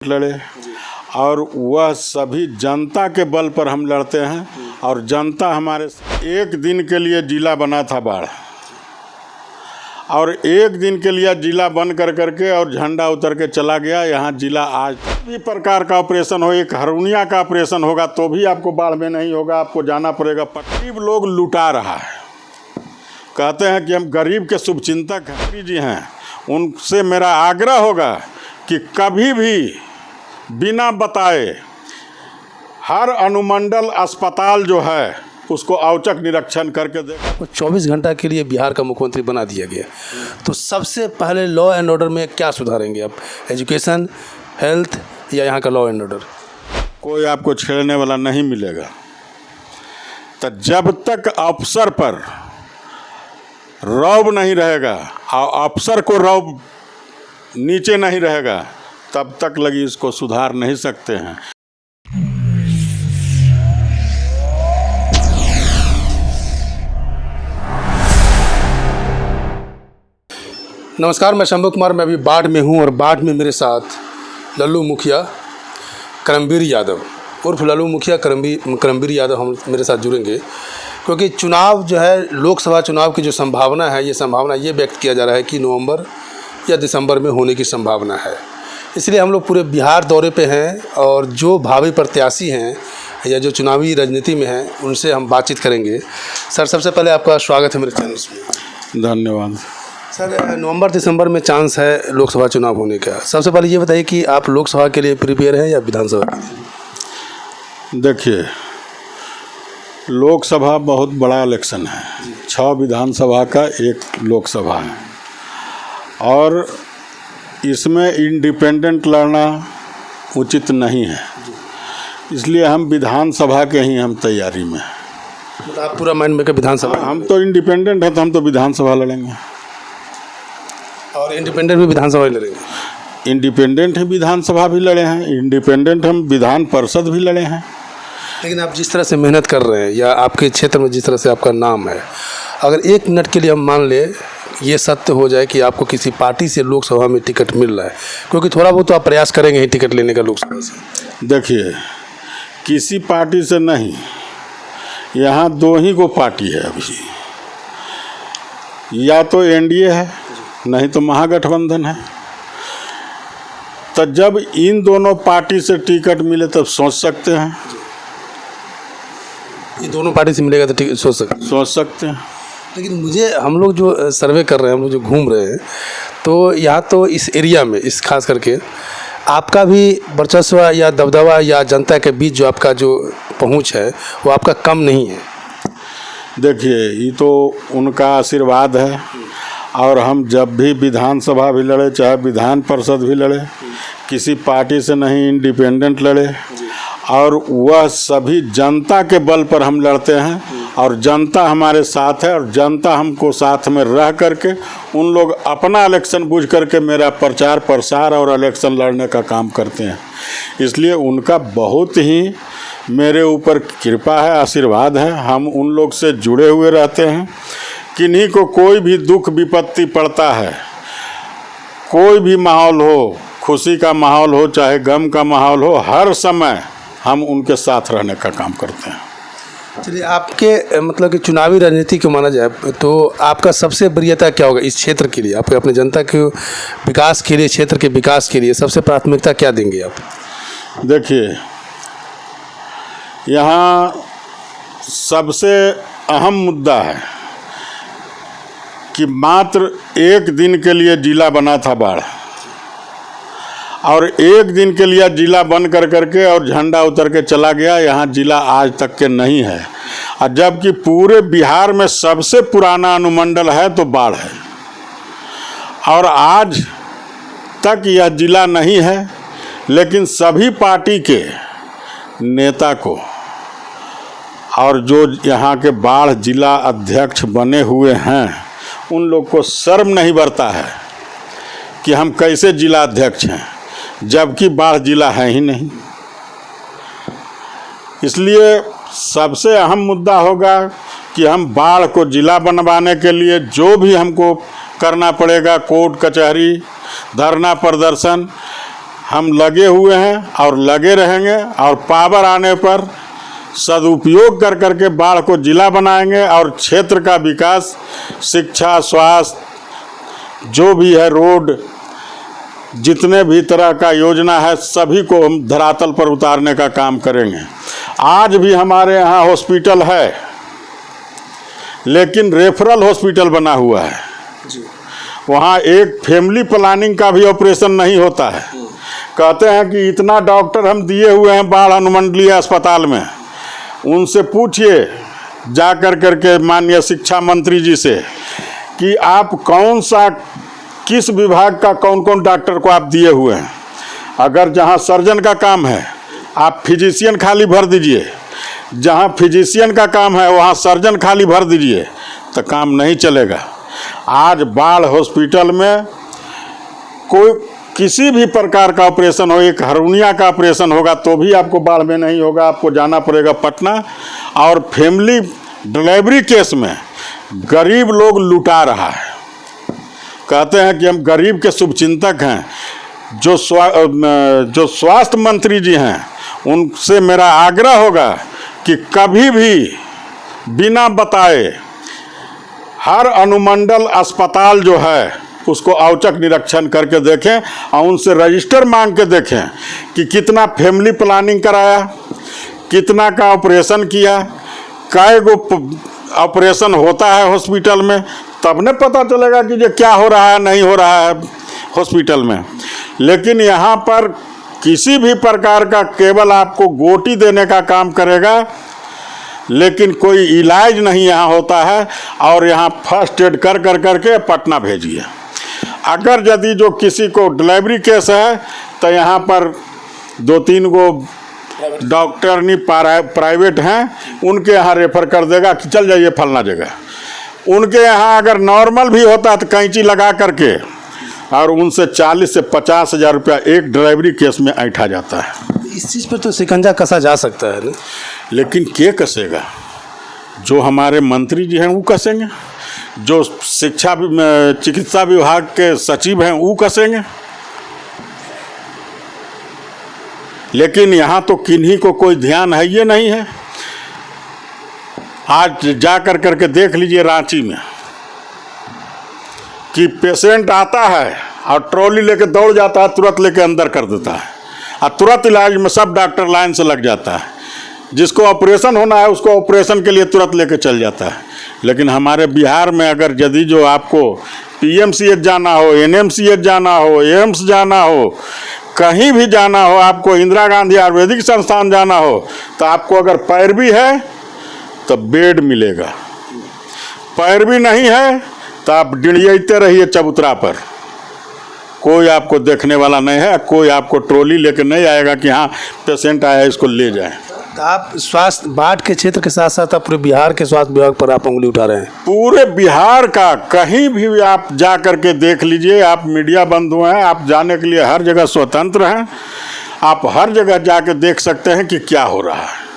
लड़े और वह सभी जनता के बल पर हम लड़ते हैं। और जनता हमारे एक दिन के लिए जिला बना था बाढ़, और एक दिन के लिए जिला बन करके और झंडा उतर के चला गया। यहाँ जिला आज भी प्रकार का ऑपरेशन हो, एक हरुनिया का ऑपरेशन होगा तो भी आपको बाढ़ में नहीं होगा, आपको जाना पड़ेगा। गरीब लोग लुटा रहा है, कहते हैं कि हम गरीब के शुभचिंतक हैं जी हैं। उनसे मेरा आग्रह होगा कि कभी भी बिना बताए हर अनुमंडल अस्पताल जो है उसको औचक निरीक्षण करके देखा। 24 घंटा के लिए बिहार का मुख्यमंत्री बना दिया गया, तो सबसे पहले लॉ एंड ऑर्डर में क्या सुधारेंगे आप? एजुकेशन, हेल्थ या यहाँ का लॉ एंड ऑर्डर? कोई आपको छेड़ने वाला नहीं मिलेगा। तो जब तक अफसर पर रौब नहीं रहेगा और अफसर को रौब नीचे नहीं रहेगा, तब तक लगी इसको सुधार नहीं सकते हैं। नमस्कार, मैं शंभू कुमार। मैं अभी बाढ़ में हूँ और बाढ़ में मेरे साथ लल्लू मुखिया करमबीर यादव उर्फ लल्लू मुखिया करमबीर यादव हम मेरे साथ जुड़ेंगे, क्योंकि चुनाव जो है, लोकसभा चुनाव की जो संभावना है, ये संभावना ये व्यक्त किया जा रहा है कि नवंबर या दिसंबर में होने की संभावना है। इसलिए हम लोग पूरे बिहार दौरे पे हैं और जो भावी प्रत्याशी हैं या जो चुनावी राजनीति में हैं उनसे हम बातचीत करेंगे। सर, सबसे पहले आपका स्वागत है मेरे चैनल में। धन्यवाद। सर, नवंबर दिसंबर में चांस है लोकसभा चुनाव होने का। सबसे पहले ये बताइए कि आप लोकसभा के लिए प्रिपेयर हैं या विधानसभा के लिए? देखिए, लोकसभा बहुत बड़ा इलेक्शन है, 6 विधानसभा का एक लोकसभा है, और इसमें इंडिपेंडेंट लड़ना उचित नहीं है। इसलिए हम विधानसभा के ही हम तैयारी में। मतलब आप पूरा माइंड में कि विधानसभा? हम तो इंडिपेंडेंट हैं, तो हम तो विधानसभा लड़ेंगे। और इंडिपेंडेंट भी विधानसभा ही लड़ेंगे? इंडिपेंडेंट ही विधानसभा भी लड़े हैं, इंडिपेंडेंट हम विधान परिषद भी लड़े हैं। लेकिन आप जिस तरह से मेहनत कर रहे हैं या आपके क्षेत्र में जिस तरह से आपका नाम है, अगर एक मिनट के लिए हम मान ले ये सत्य हो जाए कि आपको किसी पार्टी से लोकसभा में टिकट मिल रहा है, क्योंकि थोड़ा बहुत तो आप प्रयास करेंगे ही टिकट लेने का लोकसभा से। देखिए, किसी पार्टी से नहीं, यहाँ 2 ही को पार्टी है अभी, या तो एनडीए है नहीं तो महागठबंधन है। तो जब इन दोनों पार्टी से टिकट मिले तब सोच सकते हैं। ये दोनों पार्टी से मिलेगा तो टिकट सोच सकते हैं। लेकिन हम लोग जो सर्वे कर रहे हैं, हम लोग जो घूम रहे हैं, तो यहाँ तो इस एरिया में इस खास करके आपका भी वर्चस्व या दबदबा या जनता के बीच जो आपका जो पहुँच है वो आपका कम नहीं है। देखिए, ये तो उनका आशीर्वाद है, और हम जब भी विधानसभा भी लड़े, चाहे विधान परिषद भी लड़े, किसी पार्टी से नहीं, इंडिपेंडेंट लड़े, और वह सभी जनता के बल पर हम लड़ते हैं। और जनता हमारे साथ है, और जनता हमको साथ में रह करके उन लोग अपना इलेक्शन बूझ करके मेरा प्रचार प्रसार और इलेक्शन लड़ने का काम करते हैं। इसलिए उनका बहुत ही मेरे ऊपर कृपा है, आशीर्वाद है। हम उन लोग से जुड़े हुए रहते हैं। किन्हीं को कोई भी दुख विपत्ति पड़ता है, कोई भी माहौल हो, खुशी का माहौल हो चाहे गम का माहौल हो, हर समय हम उनके साथ रहने का काम करते हैं। चलिए, आपके मतलब कि चुनावी राजनीति को माना जाए तो आपका सबसे वरीयता क्या होगा इस क्षेत्र के लिए? आपके अपने जनता के विकास के लिए, क्षेत्र के विकास के लिए सबसे प्राथमिकता क्या देंगे आप? देखिए, यहाँ सबसे अहम मुद्दा है कि मात्र एक दिन के लिए जिला बना था बाढ़, और एक दिन के लिए जिला बन करके और झंडा उतर के चला गया। यहाँ जिला आज तक के नहीं है, और जबकि पूरे बिहार में सबसे पुराना अनुमंडल है तो बाढ़ है, और आज तक यह जिला नहीं है। लेकिन सभी पार्टी के नेता को और जो यहाँ के बाढ़ जिला अध्यक्ष बने हुए हैं, उन लोग को शर्म नहीं बरता है कि हम कैसे जिला अध्यक्ष हैं, जबकि बाढ़ जिला है ही नहीं। इसलिए सबसे अहम मुद्दा होगा कि हम बाढ़ को जिला बनवाने के लिए जो भी हमको करना पड़ेगा, कोर्ट कचहरी, धरना प्रदर्शन, हम लगे हुए हैं और लगे रहेंगे, और पावर आने पर सदुपयोग कर करके बाढ़ को जिला बनाएंगे और क्षेत्र का विकास, शिक्षा, स्वास्थ्य, जो भी है, रोड, जितने भी तरह का योजना है, सभी को हम धरातल पर उतारने का काम करेंगे। आज भी हमारे यहाँ हॉस्पिटल है, लेकिन रेफरल हॉस्पिटल बना हुआ है जी। वहाँ एक फैमिली प्लानिंग का भी ऑपरेशन नहीं होता है। कहते हैं कि इतना डॉक्टर हम दिए हुए हैं बाढ़ अनुमंडलीय अस्पताल में, उनसे पूछिए जा कर करके माननीय शिक्षा मंत्री जी से कि आप कौन सा, किस विभाग का कौन कौन डॉक्टर को आप दिए हुए हैं। अगर जहाँ सर्जन का काम है आप फिजिशियन खाली भर दीजिए, जहाँ फिजिशियन का काम है वहाँ सर्जन खाली भर दीजिए, तो काम नहीं चलेगा। आज बाढ़ हॉस्पिटल में कोई किसी भी प्रकार का ऑपरेशन हो, एक हर्निया का ऑपरेशन होगा तो भी आपको बाढ़ में नहीं होगा, आपको जाना पड़ेगा पटना। और फैमिली डिलीवरी केस में गरीब लोग लुटा रहा है। कहते हैं कि हम गरीब के शुभचिंतक हैं। जो स्वास्थ्य मंत्री जी हैं उनसे मेरा आग्रह होगा कि कभी भी बिना बताए हर अनुमंडल अस्पताल जो है उसको औचक निरीक्षण करके देखें और उनसे रजिस्टर मांग के देखें कि कितना फैमिली प्लानिंग कराया, कितना का ऑपरेशन किया, कै गो ऑपरेशन होता है हॉस्पिटल में, तब न पता चलेगा कि ये क्या हो रहा है नहीं हो रहा है हॉस्पिटल में। लेकिन यहाँ पर किसी भी प्रकार का केवल आपको गोटी देने का काम करेगा, लेकिन कोई इलाज नहीं यहाँ होता है। और यहाँ फर्स्ट एड कर करके पटना भेजिए। अगर यदि जो किसी को डिलीवरी केस है तो यहाँ पर 2-3 गो डॉक्टरनी प्राइवेट हैं, उनके यहाँ रेफर कर देगा कि चल जाइए फलना जगह। उनके यहाँ अगर नॉर्मल भी होता है तो कैंची लगा करके और उनसे 40 से 50 हज़ार रुपया एक डिलीवरी केस में ऐंठा जाता है। इस चीज़ पर तो शिकंजा कसा जा सकता है ना, लेकिन के कसेगा? जो हमारे मंत्री जी हैं वो कसेंगे, जो चिकित्सा विभाग के सचिव हैं वो कसेंगे। लेकिन यहाँ तो किन्हीं को कोई ध्यान है ये नहीं है। आज जा कर करके देख लीजिए रांची में कि पेशेंट आता है और ट्रॉली लेके दौड़ जाता है, तुरंत लेके अंदर कर देता है और तुरंत इलाज में सब डॉक्टर लाइन से लग जाता है। जिसको ऑपरेशन होना है उसको ऑपरेशन के लिए तुरंत लेके चल जाता है। लेकिन हमारे बिहार में अगर यदि जो आपको PMCH जाना हो, NMCH जाना हो, एम्स जाना हो, कहीं भी जाना हो, आपको इंदिरा गांधी आयुर्वेदिक संस्थान जाना हो, तो आपको अगर पैरवी है तो बेड मिलेगा, पैरवी नहीं है तो आप डिड़ियाते रहिए चबूतरा पर, कोई आपको देखने वाला नहीं है, कोई आपको ट्रॉली लेके नहीं आएगा कि हाँ पेशेंट आया इसको ले जाएं। तो आप स्वास्थ्य बाढ़ के क्षेत्र के साथ साथ आप पूरे बिहार के स्वास्थ्य विभाग पर आप उंगली उठा रहे हैं। पूरे बिहार का कहीं भी आप जा करके देख लीजिए। आप मीडिया बंधु हैं, आप जाने के लिए हर जगह स्वतंत्र हैं, आप हर जगह जाके देख सकते हैं कि क्या हो रहा है।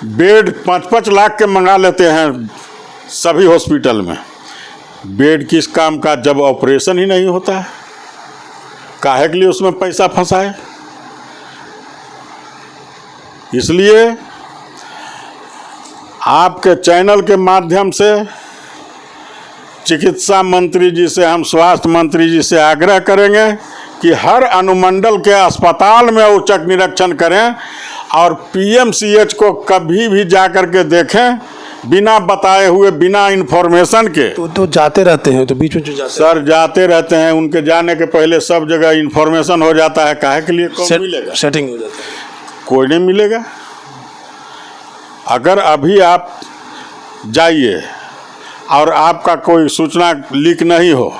बेड 5-5 लाख के मंगा लेते हैं सभी हॉस्पिटल में। बेड किस काम का जब ऑपरेशन ही नहीं होता है? काहे के लिए उसमें पैसा फंसाए? इसलिए आपके चैनल के माध्यम से चिकित्सा मंत्री जी से, हम स्वास्थ्य मंत्री जी से आग्रह करेंगे कि हर अनुमंडल के अस्पताल में औचक निरीक्षण करें और PMCH को कभी भी जा कर के देखें बिना बताए हुए, बिना इन्फॉर्मेशन के। तो जाते रहते हैं, तो बीच में जो जाते सर जाते रहते हैं, उनके जाने के पहले सब जगह इन्फॉर्मेशन हो जाता है। काहे के लिए? कौन मिलेगा? सेटिंग हो जाता है, कोई नहीं मिलेगा। अगर अभी आप जाइए और आपका कोई सूचना लीक नहीं हो,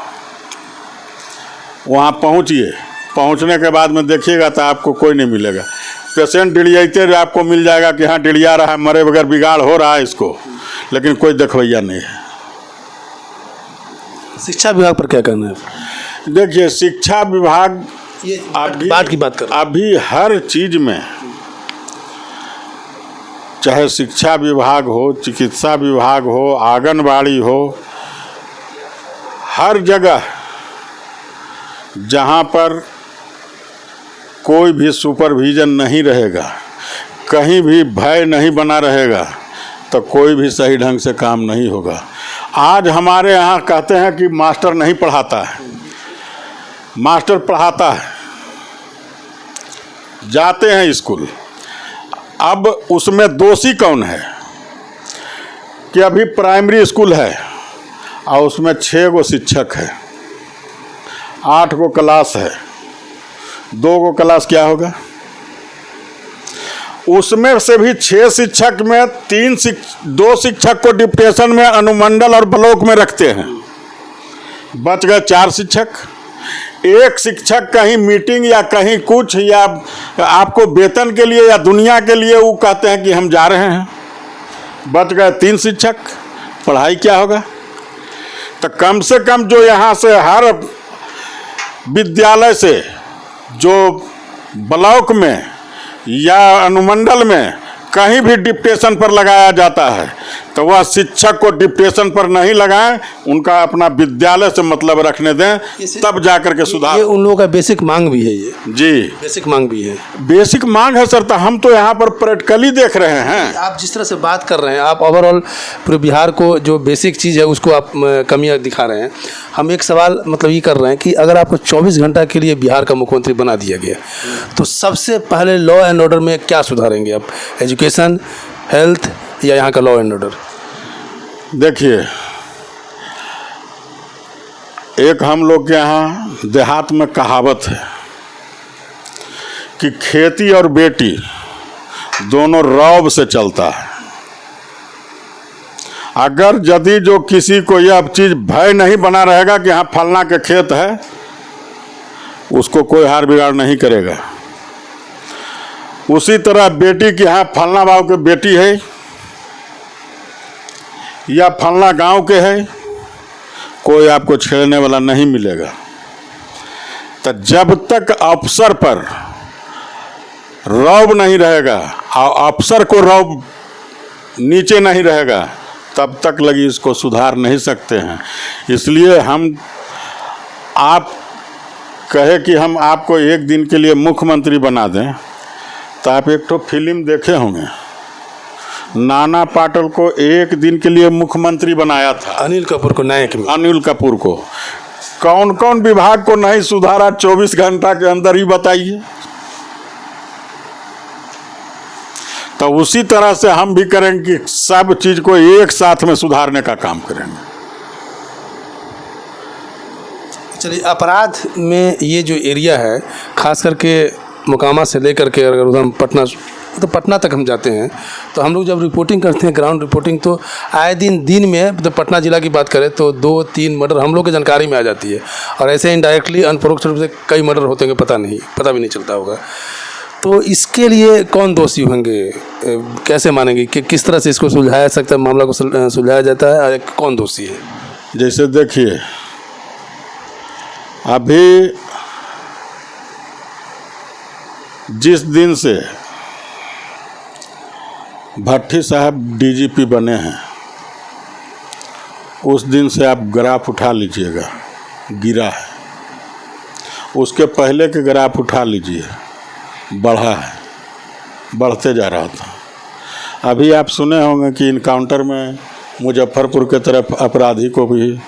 वहाँ पहुँचिए, पहुँचने के बाद में देखिएगा तो आपको कोई नहीं मिलेगा। पेशेंट डिड़ियाते आपको मिल जाएगा कि हाँ डिड़िया रहा है, मरे बगैर बिगाड़ हो रहा है इसको, लेकिन कोई देखवैया नहीं है। शिक्षा विभाग पर क्या कहना है? देखिए शिक्षा विभाग ये बात की बात कर, अभी हर चीज़ में, चाहे शिक्षा विभाग हो, चिकित्सा विभाग हो, आंगनबाड़ी हो, हर जगह जहाँ पर कोई भी सुपरविज़न नहीं रहेगा, कहीं भी भय नहीं बना रहेगा, तो कोई भी सही ढंग से काम नहीं होगा। आज हमारे यहाँ कहते हैं कि मास्टर नहीं पढ़ाता है, मास्टर पढ़ाता है, जाते हैं स्कूल। अब उसमें दोषी कौन है कि अभी प्राइमरी स्कूल है और उसमें 6 गो शिक्षक है, 8 गो क्लास है, 2 गो क्लास क्या होगा? उसमें से भी 6 शिक्षक में 2 शिक्षक को डिप्टेशन में अनुमंडल और ब्लॉक में रखते हैं, बच गए 4 शिक्षक। एक शिक्षक कहीं मीटिंग या कहीं कुछ या आपको वेतन के लिए या दुनिया के लिए वो कहते हैं कि हम जा रहे हैं, बच गए 3 शिक्षक। पढ़ाई क्या होगा? तो कम से कम जो यहाँ से हर विद्यालय से जो ब्लॉक में या अनुमंडल में कहीं भी डिप्टेशन पर लगाया जाता है तो वह शिक्षक को डिप्टेशन पर नहीं लगाएं, उनका अपना विद्यालय से मतलब रखने दें, तब जाकर के सुधार। ये उन लोगों का बेसिक मांग भी है, ये जी बेसिक मांग भी है। बेसिक मांग है सर। तो हम तो यहाँ पर प्रैक्टिकली देख रहे हैं। आप जिस तरह से बात कर रहे हैं, आप ओवरऑल पूरे बिहार को जो बेसिक चीज़ है उसको आप कमियाँ दिखा रहे हैं। हम एक सवाल मतलब ये कर रहे हैं कि अगर आपको 24 घंटा के लिए बिहार का मुख्यमंत्री बना दिया गया तो सबसे पहले लॉ एंड ऑर्डर में क्या सुधारेंगे आप? एजुकेशन, हेल्थ या यहाँ का लॉ एंड ऑर्डर? देखिए, एक हम लोग के यहाँ देहात में कहावत है कि खेती और बेटी दोनों रौब से चलता है। अगर यदि जो किसी को यह चीज़ भय नहीं बना रहेगा कि हाँ फलना के खेत है, उसको कोई हार बिगाड़ नहीं करेगा। उसी तरह बेटी की हाँ फलना बाबू के बेटी है या फलना गांव के है, कोई आपको छेड़ने वाला नहीं मिलेगा। तो जब तक अफसर पर रौब नहीं रहेगा और अफसर को रौब नीचे नहीं रहेगा, तब तक लगी इसको सुधार नहीं सकते हैं। इसलिए हम आप कहे कि हम आपको एक दिन के लिए मुख्यमंत्री बना दें, तो आप एक तो फिल्म देखे होंगे, नाना पाटेल को एक दिन के लिए मुख्यमंत्री बनाया था, अनिल कपूर को नायक में। अनिल कपूर को कौन कौन विभाग को नहीं सुधारा 24 घंटा के अंदर ही बताइए। तो उसी तरह से हम भी करेंगे कि सब चीज को एक साथ में सुधारने का काम करेंगे। चलिए, अपराध में ये जो एरिया है, खास करके मोकामा से लेकर के अगर उधर पटना तो पटना तक हम जाते हैं, तो हम लोग जब रिपोर्टिंग करते हैं, ग्राउंड रिपोर्टिंग, तो आए दिन में तो पटना ज़िला की बात करें तो 2-3 मर्डर हम लोग की जानकारी में आ जाती है, और ऐसे इनडायरेक्टली अनपरोक्ष रूप से कई मर्डर होते हैं, पता भी नहीं चलता होगा। तो इसके लिए कौन दोषी होंगे? कैसे मानेंगे कि किस तरह से इसको सुलझाया सकता है, मामला को सुलझाया जाता है, और कौन दोषी है? जैसे देखिए, अभी जिस दिन से भट्टी साहब डीजीपी बने हैं, उस दिन से आप ग्राफ उठा लीजिएगा, गिरा है। उसके पहले के ग्राफ उठा लीजिए, बढ़ा है, बढ़ते जा रहा था। अभी आप सुने होंगे कि इनकाउंटर में मुजफ्फरपुर के तरफ अपराधी को भी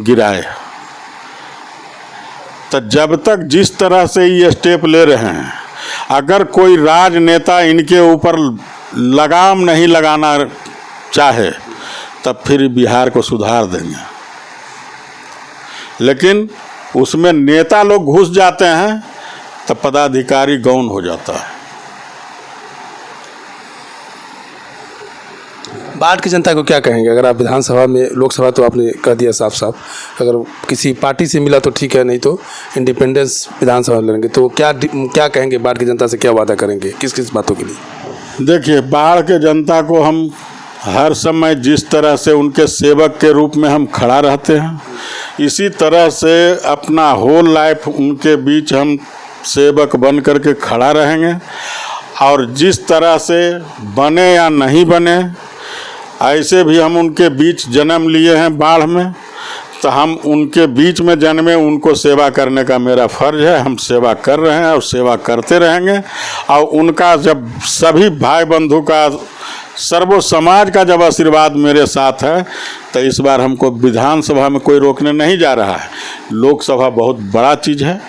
गिराए। तो जब तक जिस तरह से ये स्टेप ले रहे हैं, अगर कोई राजनेता इनके ऊपर लगाम नहीं लगाना चाहे तब फिर बिहार को सुधार देंगे। लेकिन उसमें नेता लोग घुस जाते हैं तो पदाधिकारी गौण हो जाता है। बाढ़ की जनता को क्या कहेंगे? अगर आप विधानसभा में, लोकसभा तो आपने कह दिया साफ साफ, अगर किसी पार्टी से मिला तो ठीक है, नहीं तो इंडिपेंडेंस विधानसभा लड़ेंगे, तो क्या कहेंगे? बाढ़ की जनता से क्या वादा करेंगे, किस किस बातों के लिए? देखिए, बाढ़ के जनता को हम हर समय जिस तरह से उनके सेवक के रूप में हम खड़ा रहते हैं, इसी तरह से अपना होल लाइफ उनके बीच हम सेवक बन करके खड़ा रहेंगे। और जिस तरह से बने या नहीं बने, ऐसे भी हम उनके बीच जन्म लिए हैं बाढ़ में, तो हम उनके बीच में जन्मे, उनको सेवा करने का मेरा फर्ज है। हम सेवा कर रहे हैं और सेवा करते रहेंगे। और उनका जब सभी भाई बंधु का, सर्व समाज का जब आशीर्वाद मेरे साथ है, तो इस बार हमको विधानसभा में कोई रोकने नहीं जा रहा है। लोकसभा बहुत बड़ा चीज़ है,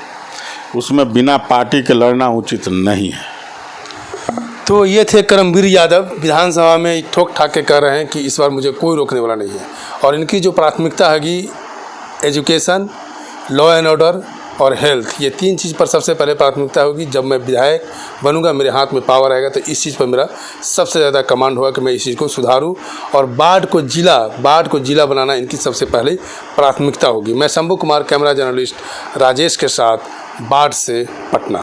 उसमें बिना पार्टी के लड़ना उचित नहीं है। तो ये थे करमवीर यादव, विधानसभा में ठोक ठाक के कह रहे हैं कि इस बार मुझे कोई रोकने वाला नहीं है। और इनकी जो प्राथमिकता हैगी एजुकेशन, लॉ एंड ऑर्डर और हेल्थ, ये 3 चीज़ पर सबसे पहले प्राथमिकता होगी। जब मैं विधायक बनूंगा, मेरे हाथ में पावर आएगा, तो इस चीज़ पर मेरा सबसे ज़्यादा कमांड होगा कि मैं इस चीज़ को सुधारूं। और बाढ़ को जिला बनाना इनकी सबसे पहले प्राथमिकता होगी। मैं शंभू कुमार, कैमरा जर्नलिस्ट राजेश के साथ, बाढ़ से पटना।